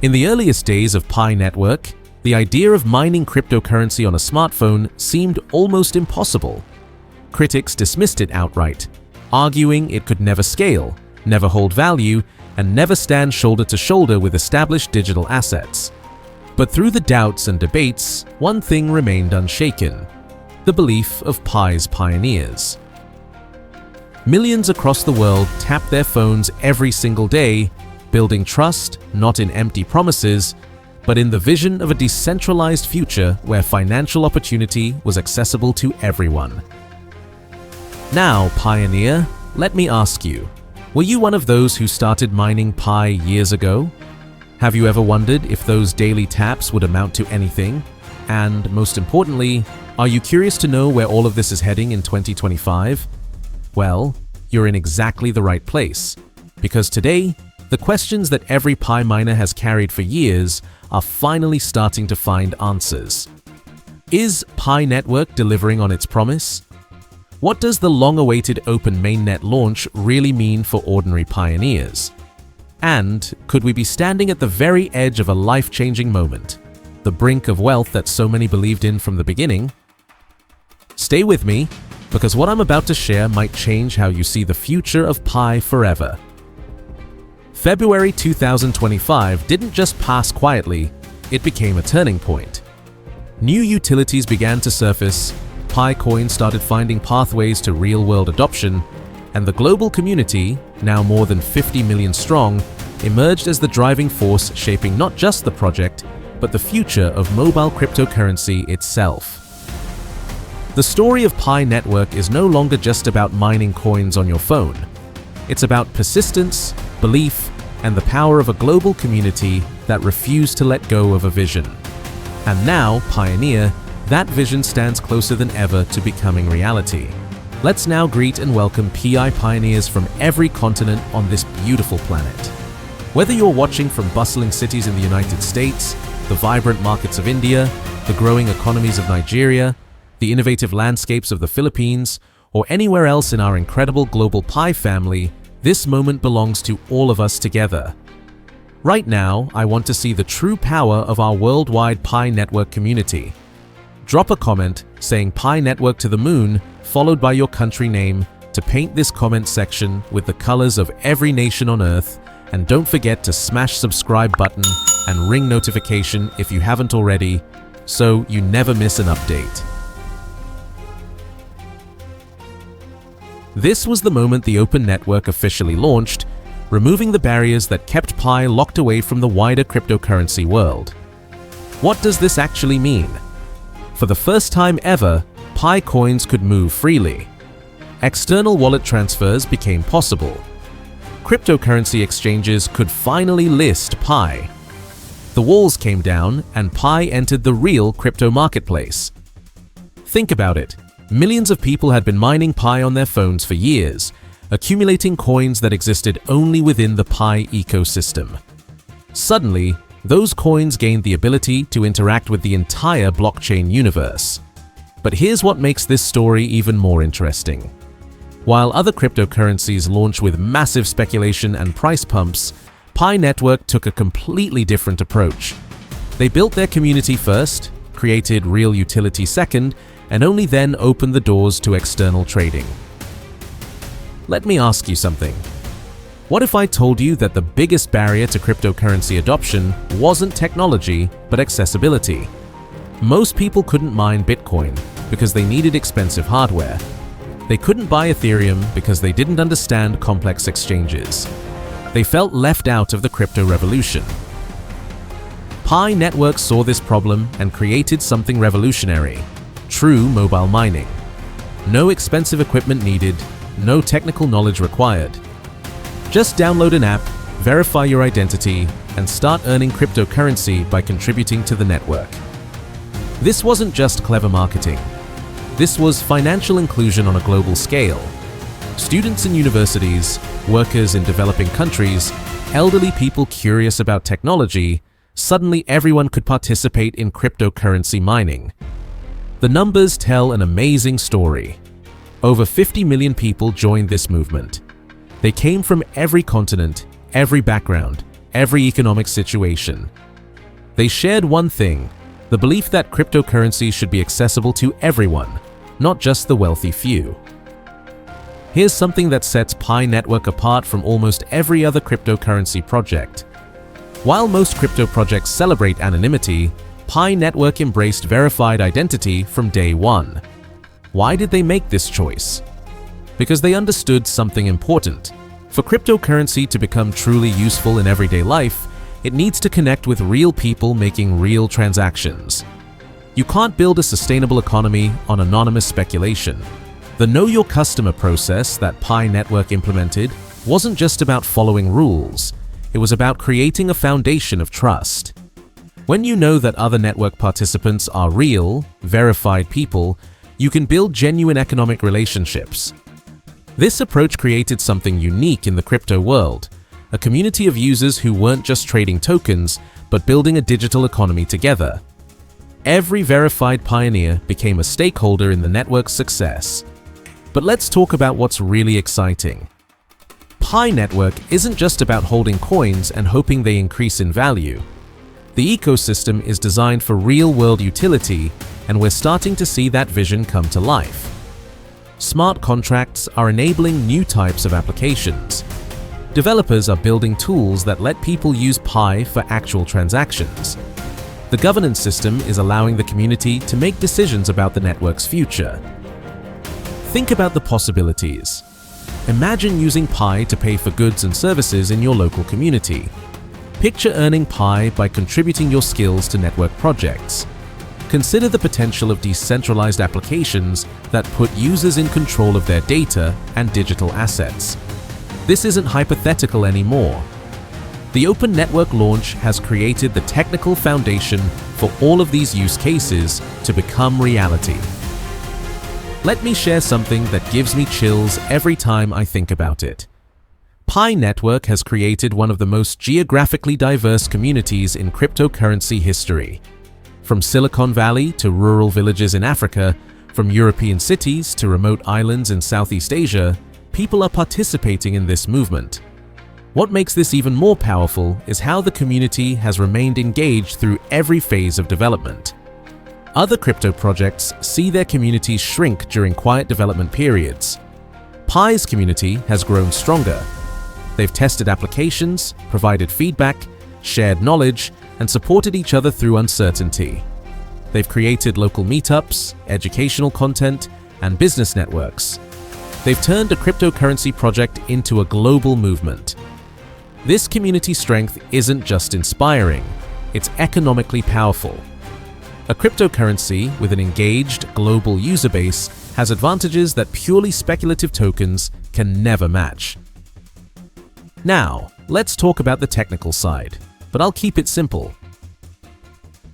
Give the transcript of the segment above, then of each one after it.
In the earliest days of Pi Network, the idea of mining cryptocurrency on a smartphone seemed almost impossible. Critics dismissed it outright, arguing it could never scale, never hold value, and never stand shoulder to shoulder with established digital assets. But through the doubts and debates, one thing remained unshaken: the belief of Pi's pioneers. Millions across the world tap their phones every single day, building trust not in empty promises, but in the vision of a decentralized future where financial opportunity was accessible to everyone. Now, pioneer, let me ask you, were you one of those who started mining Pi years ago? Have you ever wondered if those daily taps would amount to anything? And most importantly, are you curious to know where all of this is heading in 2025? Well, you're in exactly the right place, because today, the questions that every Pi miner has carried for years are finally starting to find answers. Is Pi Network delivering on its promise? What does the long-awaited open mainnet launch really mean for ordinary pioneers? And could we be standing at the very edge of a life-changing moment, the brink of wealth that so many believed in from the beginning? Stay with me, because what I'm about to share might change how you see the future of Pi forever. February 2025 didn't just pass quietly, it became a turning point. New utilities began to surface, PiCoin started finding pathways to real-world adoption, and the global community, now more than 50 million strong, emerged as the driving force shaping not just the project, but the future of mobile cryptocurrency itself. The story of Pi Network is no longer just about mining coins on your phone. It's about persistence, belief, and the power of a global community that refused to let go of a vision. And now, Pioneer, that vision stands closer than ever to becoming reality. Let's now greet and welcome PI pioneers from every continent on this beautiful planet. Whether you're watching from bustling cities in the United States, the vibrant markets of India, the growing economies of Nigeria, the innovative landscapes of the Philippines, or anywhere else in our incredible global Pi family, this moment belongs to all of us together. Right now, I want to see the true power of our worldwide Pi Network community. Drop a comment saying Pi Network to the moon, followed by your country name, to paint this comment section with the colors of every nation on Earth, and don't forget to smash subscribe button and ring notification if you haven't already, so you never miss an update. This was the moment the open network officially launched, removing the barriers that kept Pi locked away from the wider cryptocurrency world. What does this actually mean? For the first time ever, Pi coins could move freely. External wallet transfers became possible. Cryptocurrency exchanges could finally list Pi. The walls came down and Pi entered the real crypto marketplace. Think about it. Millions of people had been mining Pi on their phones for years, accumulating coins that existed only within the Pi ecosystem. Suddenly, those coins gained the ability to interact with the entire blockchain universe. But here's what makes this story even more interesting. While other cryptocurrencies launch with massive speculation and price pumps, Pi Network took a completely different approach. They built their community first, created real utility second, and only then opened the doors to external trading. Let me ask you something. What if I told you that the biggest barrier to cryptocurrency adoption wasn't technology, but accessibility? Most people couldn't mine Bitcoin because they needed expensive hardware. They couldn't buy Ethereum because they didn't understand complex exchanges. They felt left out of the crypto revolution. Pi Network saw this problem and created something revolutionary: true mobile mining. No expensive equipment needed, no technical knowledge required. Just download an app, verify your identity, and start earning cryptocurrency by contributing to the network. This wasn't just clever marketing. This was financial inclusion on a global scale. Students in universities, workers in developing countries, elderly people curious about technology, suddenly everyone could participate in cryptocurrency mining. The numbers tell an amazing story. Over 50 million people joined this movement. They came from every continent, every background, every economic situation. They shared one thing: the belief that cryptocurrency should be accessible to everyone, not just the wealthy few. Here's something that sets Pi Network apart from almost every other cryptocurrency project. While most crypto projects celebrate anonymity, Pi Network embraced verified identity from day one. Why did they make this choice? Because they understood something important. For cryptocurrency to become truly useful in everyday life, it needs to connect with real people making real transactions. You can't build a sustainable economy on anonymous speculation. The Know Your Customer process that Pi Network implemented wasn't just about following rules. It was about creating a foundation of trust. When you know that other network participants are real, verified people, you can build genuine economic relationships. This approach created something unique in the crypto world, a community of users who weren't just trading tokens, but building a digital economy together. Every verified pioneer became a stakeholder in the network's success. But let's talk about what's really exciting. Pi Network isn't just about holding coins and hoping they increase in value. The ecosystem is designed for real-world utility, and we're starting to see that vision come to life. Smart contracts are enabling new types of applications. Developers are building tools that let people use Pi for actual transactions. The governance system is allowing the community to make decisions about the network's future. Think about the possibilities. Imagine using Pi to pay for goods and services in your local community. Picture earning Pi by contributing your skills to network projects. Consider the potential of decentralized applications that put users in control of their data and digital assets. This isn't hypothetical anymore. The Open Network launch has created the technical foundation for all of these use cases to become reality. Let me share something that gives me chills every time I think about it. Pi Network has created one of the most geographically diverse communities in cryptocurrency history. From Silicon Valley to rural villages in Africa, from European cities to remote islands in Southeast Asia, people are participating in this movement. What makes this even more powerful is how the community has remained engaged through every phase of development. Other crypto projects see their communities shrink during quiet development periods. Pi's community has grown stronger. They've tested applications, provided feedback, shared knowledge, and supported each other through uncertainty. They've created local meetups, educational content, and business networks. They've turned a cryptocurrency project into a global movement. This community strength isn't just inspiring, it's economically powerful. A cryptocurrency with an engaged global user base has advantages that purely speculative tokens can never match. Now, let's talk about the technical side, but I'll keep it simple.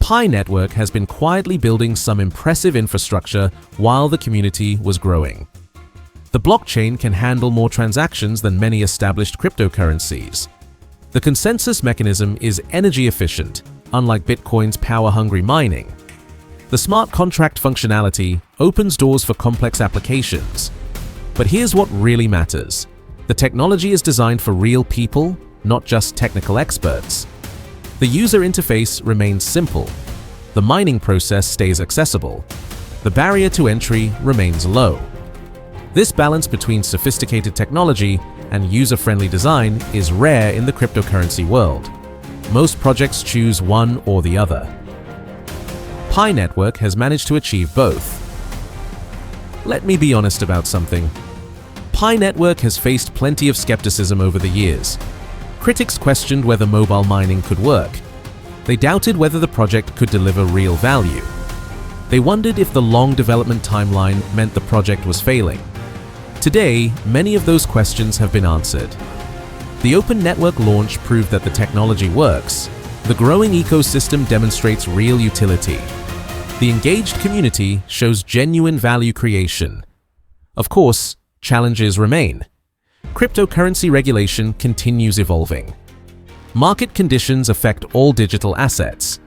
Pi Network has been quietly building some impressive infrastructure while the community was growing. The blockchain can handle more transactions than many established cryptocurrencies. The consensus mechanism is energy efficient, unlike Bitcoin's power-hungry mining. The smart contract functionality opens doors for complex applications. But here's what really matters. The technology is designed for real people, not just technical experts. The user interface remains simple. The mining process stays accessible. The barrier to entry remains low. This balance between sophisticated technology and user-friendly design is rare in the cryptocurrency world. Most projects choose one or the other. Pi Network has managed to achieve both. Let me be honest about something. Pi Network has faced plenty of skepticism over the years. Critics questioned whether mobile mining could work. They doubted whether the project could deliver real value. They wondered if the long development timeline meant the project was failing. Today, many of those questions have been answered. The Open Network launch proved that the technology works. The growing ecosystem demonstrates real utility. The engaged community shows genuine value creation. Of course, challenges remain. Cryptocurrency regulation continues evolving. Market conditions affect all digital assets.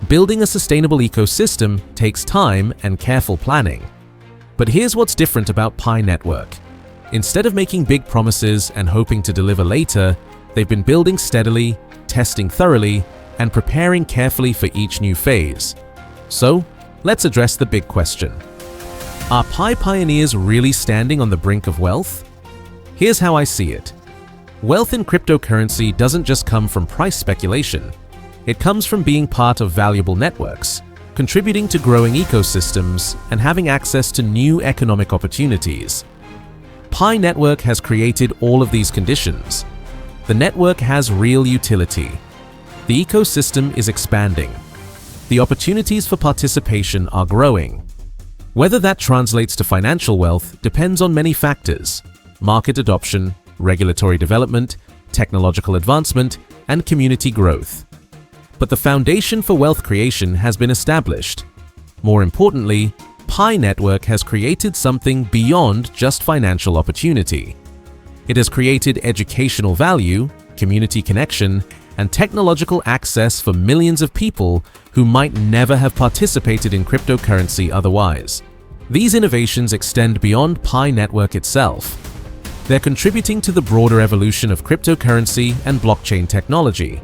Building a sustainable ecosystem takes time and careful planning. But here's what's different about Pi Network. Instead of making big promises and hoping to deliver later, they've been building steadily, testing thoroughly and preparing carefully for each new phase. So, let's address the big question. Are Pi pioneers really standing on the brink of wealth? Here's how I see it. Wealth in cryptocurrency doesn't just come from price speculation. It comes from being part of valuable networks, contributing to growing ecosystems, and having access to new economic opportunities. Pi Network has created all of these conditions. The network has real utility. The ecosystem is expanding. The opportunities for participation are growing. Whether that translates to financial wealth depends on many factors: market adoption, regulatory development, technological advancement, and community growth. But the foundation for wealth creation has been established. More importantly, Pi Network has created something beyond just financial opportunity. It has created educational value, community connection, and technological access for millions of people who might never have participated in cryptocurrency otherwise. These innovations extend beyond Pi Network itself. They're contributing to the broader evolution of cryptocurrency and blockchain technology.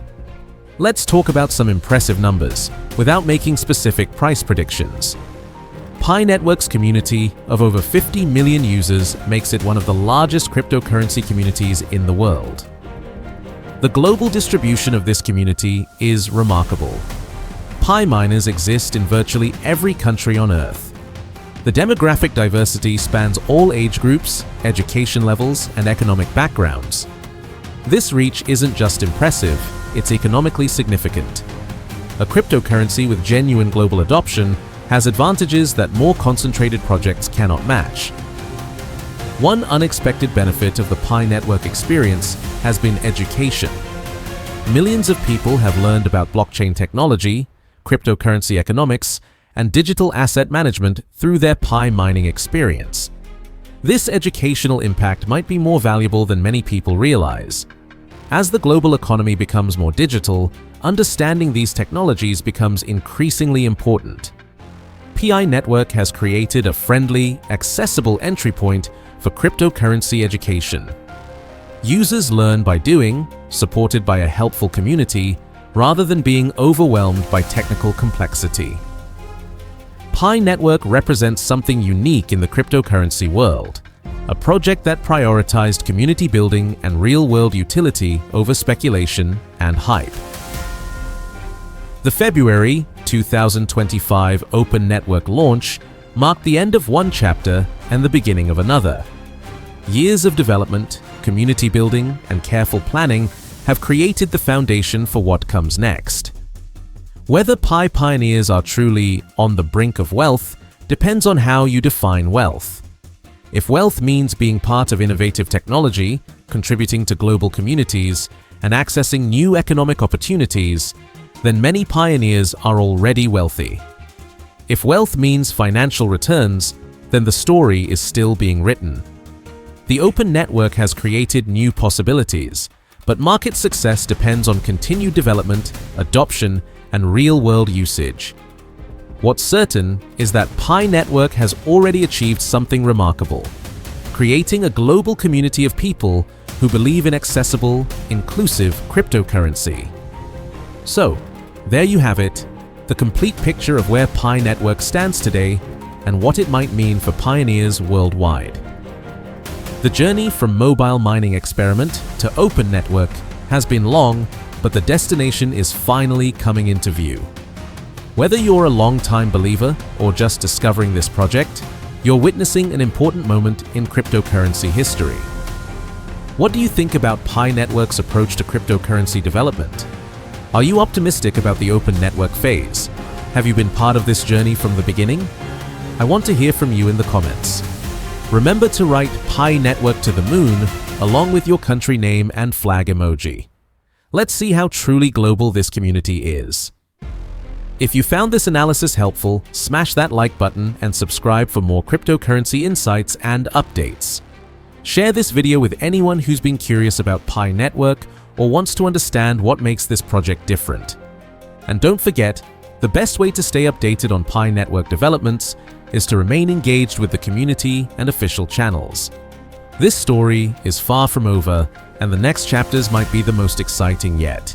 Let's talk about some impressive numbers, without making specific price predictions. Pi Network's community of over 50 million users makes it one of the largest cryptocurrency communities in the world. The global distribution of this community is remarkable. Pi miners exist in virtually every country on Earth. The demographic diversity spans all age groups, education levels, and economic backgrounds. This reach isn't just impressive, it's economically significant. A cryptocurrency with genuine global adoption has advantages that more concentrated projects cannot match. One unexpected benefit of the Pi Network experience has been education. Millions of people have learned about blockchain technology, cryptocurrency economics, and digital asset management through their Pi mining experience. This educational impact might be more valuable than many people realize. As the global economy becomes more digital, understanding these technologies becomes increasingly important. Pi Network has created a friendly, accessible entry point for cryptocurrency education. Users learn by doing, supported by a helpful community, rather than being overwhelmed by technical complexity. Pi Network represents something unique in the cryptocurrency world, a project that prioritized community building and real-world utility over speculation and hype. The February 2025 Open Network launch marked the end of one chapter and the beginning of another. Years of development, community building, and careful planning have created the foundation for what comes next. Whether Pi pioneers are truly on the brink of wealth depends on how you define wealth. If wealth means being part of innovative technology, contributing to global communities, and accessing new economic opportunities, then many pioneers are already wealthy. If wealth means financial returns, then the story is still being written. The Open Network has created new possibilities, but market success depends on continued development, adoption, and real-world usage. What's certain is that Pi Network has already achieved something remarkable, creating a global community of people who believe in accessible, inclusive cryptocurrency. So, there you have it, the complete picture of where Pi Network stands today and what it might mean for pioneers worldwide. The journey from mobile mining experiment to Open Network has been long, but the destination is finally coming into view. Whether you're a long-time believer or just discovering this project, you're witnessing an important moment in cryptocurrency history. What do you think about Pi Network's approach to cryptocurrency development? Are you optimistic about the Open Network phase? Have you been part of this journey from the beginning? I want to hear from you in the comments. Remember to write Pi Network to the moon along with your country name and flag emoji. Let's see how truly global this community is. If you found this analysis helpful, smash that like button and subscribe for more cryptocurrency insights and updates. Share this video with anyone who's been curious about Pi Network or wants to understand what makes this project different. And don't forget, the best way to stay updated on Pi Network developments is to remain engaged with the community and official channels. This story is far from over, and the next chapters might be the most exciting yet.